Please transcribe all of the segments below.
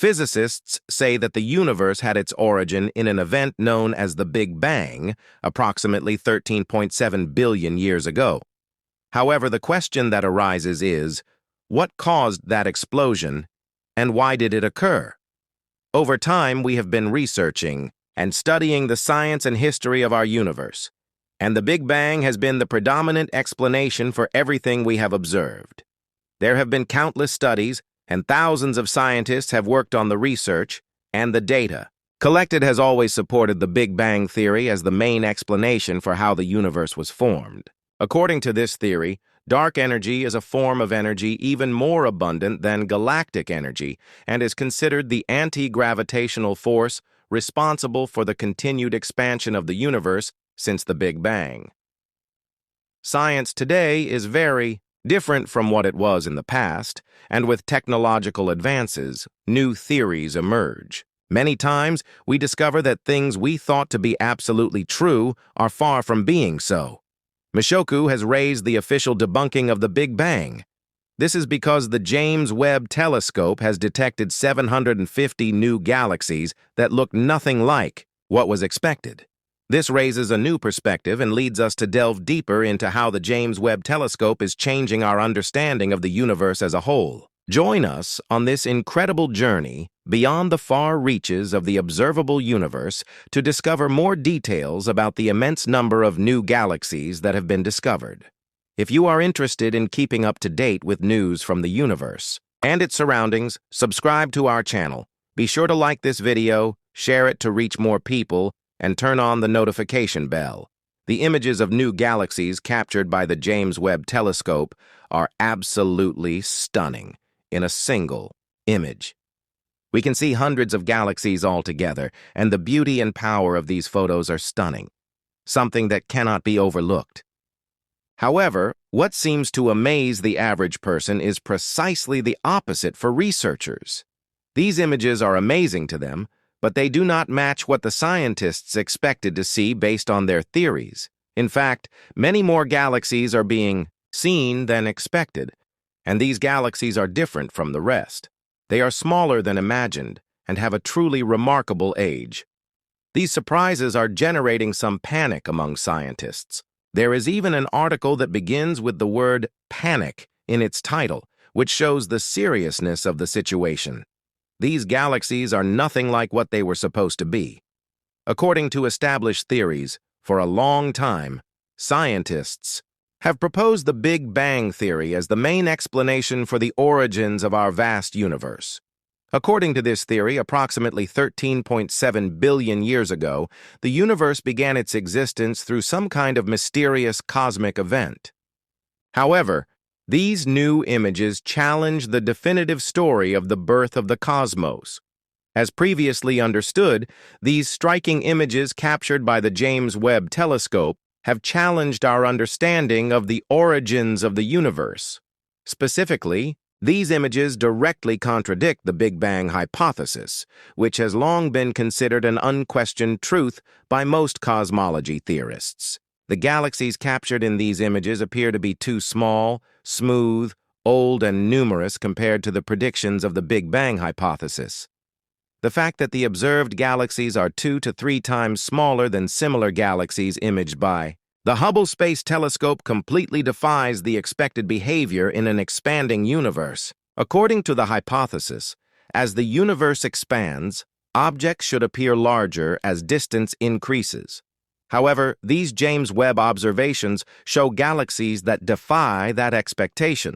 Physicists say that the universe had its origin in an event known as the Big Bang, approximately 13.7 billion years ago. However, the question that arises is, what caused that explosion, and why did it occur? Over time, we have been researching and studying the science and history of our universe, and the Big Bang has been the predominant explanation for everything we have observed. There have been countless studies, and thousands of scientists have worked on the research, and the data collected has always supported the Big Bang theory as the main explanation for how the universe was formed. According to this theory, dark energy is a form of energy even more abundant than galactic energy and is considered the anti-gravitational force responsible for the continued expansion of the universe since the Big Bang. Science today is very different from what it was in the past, and with technological advances, new theories emerge. Many times, we discover that things we thought to be absolutely true are far from being so. Mishoku has raised the official debunking of the Big Bang. This is because the James Webb Telescope has detected 750 new galaxies that look nothing like what was expected. This raises a new perspective and leads us to delve deeper into how the James Webb Telescope is changing our understanding of the universe as a whole. Join us on this incredible journey beyond the far reaches of the observable universe to discover more details about the immense number of new galaxies that have been discovered. If you are interested in keeping up to date with news from the universe and its surroundings, subscribe to our channel. Be sure to like this video, share it to reach more people, and turn on the notification bell. The images of new galaxies captured by the James Webb Telescope are absolutely stunning in a single image. We can see hundreds of galaxies altogether, and the beauty and power of these photos are stunning, something that cannot be overlooked. However, what seems to amaze the average person is precisely the opposite for researchers. These images are amazing to them, but they do not match what the scientists expected to see based on their theories. In fact, many more galaxies are being seen than expected, and these galaxies are different from the rest. They are smaller than imagined and have a truly remarkable age. These surprises are generating some panic among scientists. There is even an article that begins with the word panic in its title, which shows the seriousness of the situation. These galaxies are nothing like what they were supposed to be. According to established theories, for a long time, scientists have proposed the Big Bang theory as the main explanation for the origins of our vast universe. According to this theory, approximately 13.7 billion years ago, the universe began its existence through some kind of mysterious cosmic event. However, these new images challenge the definitive story of the birth of the cosmos. As previously understood, these striking images captured by the James Webb Telescope have challenged our understanding of the origins of the universe. Specifically, these images directly contradict the Big Bang hypothesis, which has long been considered an unquestioned truth by most cosmology theorists. The galaxies captured in these images appear to be too small, smooth, old, and numerous compared to the predictions of the Big Bang hypothesis. The fact that the observed galaxies are 2 to 3 times smaller than similar galaxies imaged by the Hubble Space Telescope completely defies the expected behavior in an expanding universe. According to the hypothesis, as the universe expands, objects should appear larger as distance increases. However, these James Webb observations show galaxies that defy that expectation.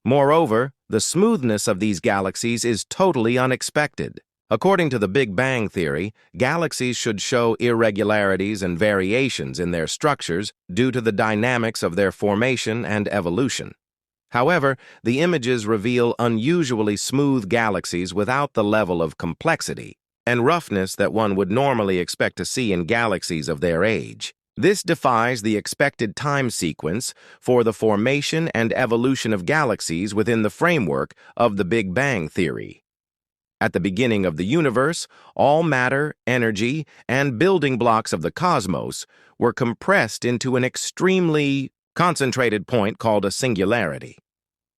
Moreover, the smoothness of these galaxies is totally unexpected. According to the Big Bang theory, galaxies should show irregularities and variations in their structures due to the dynamics of their formation and evolution. However, the images reveal unusually smooth galaxies without the level of complexity and roughness that one would normally expect to see in galaxies of their age. This defies the expected time sequence for the formation and evolution of galaxies within the framework of the Big Bang theory. At the beginning of the universe, all matter, energy, and building blocks of the cosmos were compressed into an extremely concentrated point called a singularity.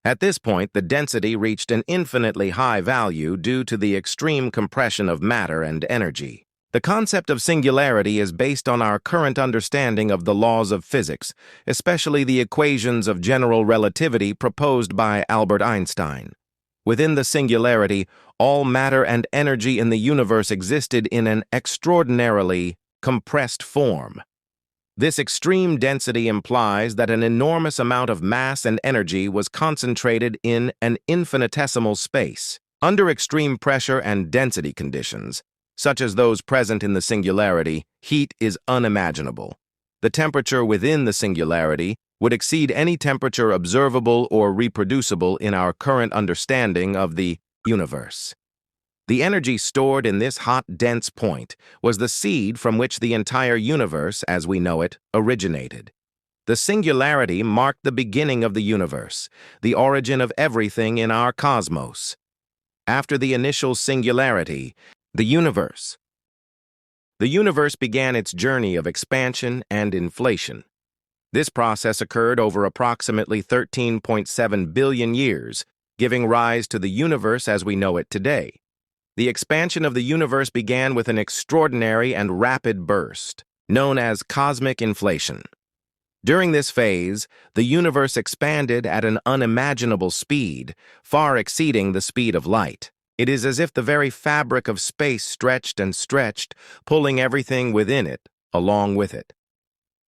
At this point, the density reached an infinitely high value due to the extreme compression of matter and energy. The concept of singularity is based on our current understanding of the laws of physics, especially the equations of general relativity proposed by Albert Einstein. Within the singularity, all matter and energy in the universe existed in an extraordinarily compressed form. This extreme density implies that an enormous amount of mass and energy was concentrated in an infinitesimal space. Under extreme pressure and density conditions, such as those present in the singularity, heat is unimaginable. The temperature within the singularity would exceed any temperature observable or reproducible in our current understanding of the universe. The energy stored in this hot, dense point was the seed from which the entire universe, as we know it, originated. The singularity marked the beginning of the universe, the origin of everything in our cosmos. After the initial singularity, the universe began its journey of expansion and inflation. This process occurred over approximately 13.7 billion years, giving rise to the universe as we know it today. The expansion of the universe began with an extraordinary and rapid burst, known as cosmic inflation. During this phase, the universe expanded at an unimaginable speed, far exceeding the speed of light. It is as if the very fabric of space stretched and stretched, pulling everything within it, along with it.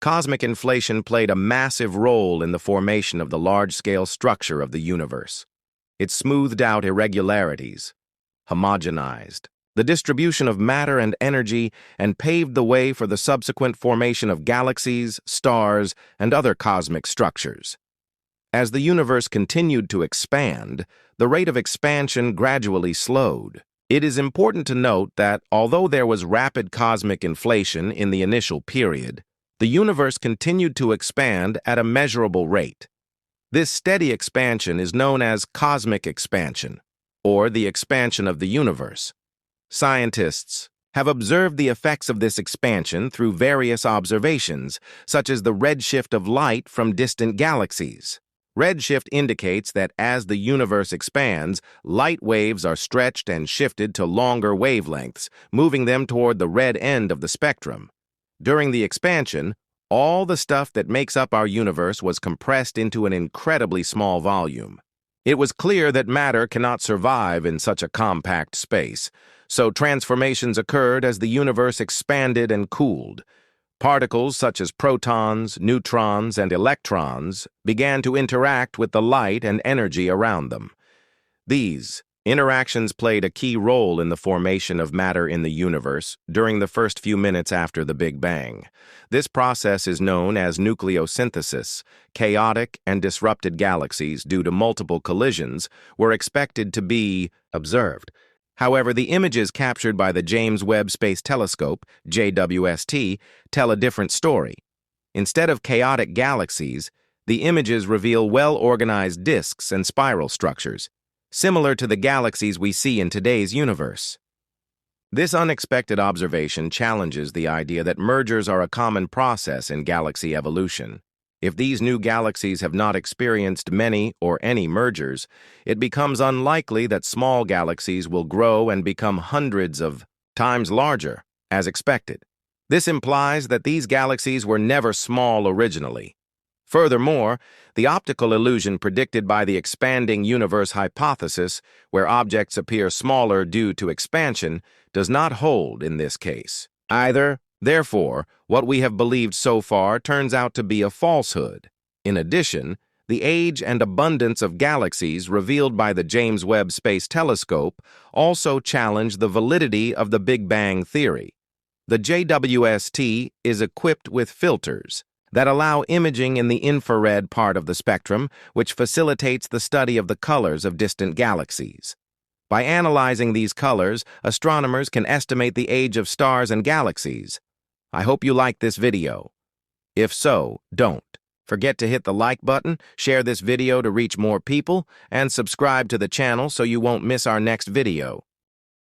Cosmic inflation played a massive role in the formation of the large-scale structure of the universe. It smoothed out irregularities, homogenized the distribution of matter and energy, and paved the way for the subsequent formation of galaxies, stars, and other cosmic structures. As the universe continued to expand, the rate of expansion gradually slowed. It is important to note that although there was rapid cosmic inflation in the initial period, the universe continued to expand at a measurable rate. This steady expansion is known as cosmic expansion, or the expansion of the universe. Scientists have observed the effects of this expansion through various observations, such as the redshift of light from distant galaxies. Redshift indicates that as the universe expands, light waves are stretched and shifted to longer wavelengths, moving them toward the red end of the spectrum. During the expansion, all the stuff that makes up our universe was compressed into an incredibly small volume. It was clear that matter cannot survive in such a compact space, so transformations occurred as the universe expanded and cooled. Particles such as protons, neutrons, and electrons began to interact with the light and energy around them. These interactions played a key role in the formation of matter in the universe during the first few minutes after the Big Bang. This process is known as nucleosynthesis. Chaotic and disrupted galaxies, due to multiple collisions, were expected to be observed. However, the images captured by the James Webb Space Telescope, JWST, tell a different story. Instead of chaotic galaxies, the images reveal well-organized disks and spiral structures, similar to the galaxies we see in today's universe. This unexpected observation challenges the idea that mergers are a common process in galaxy evolution. If these new galaxies have not experienced many or any mergers, it becomes unlikely that small galaxies will grow and become hundreds of times larger, as expected. This implies that these galaxies were never small originally. Furthermore, the optical illusion predicted by the expanding universe hypothesis, where objects appear smaller due to expansion, does not hold in this case either. Therefore, what we have believed so far turns out to be a falsehood. In addition, the age and abundance of galaxies revealed by the James Webb Space Telescope also challenge the validity of the Big Bang theory. The JWST is equipped with filters that allow imaging in the infrared part of the spectrum, which facilitates the study of the colors of distant galaxies. By analyzing these colors, astronomers can estimate the age of stars and galaxies. I hope you liked this video. If so, don't forget to hit the like button, share this video to reach more people, and subscribe to the channel so you won't miss our next video.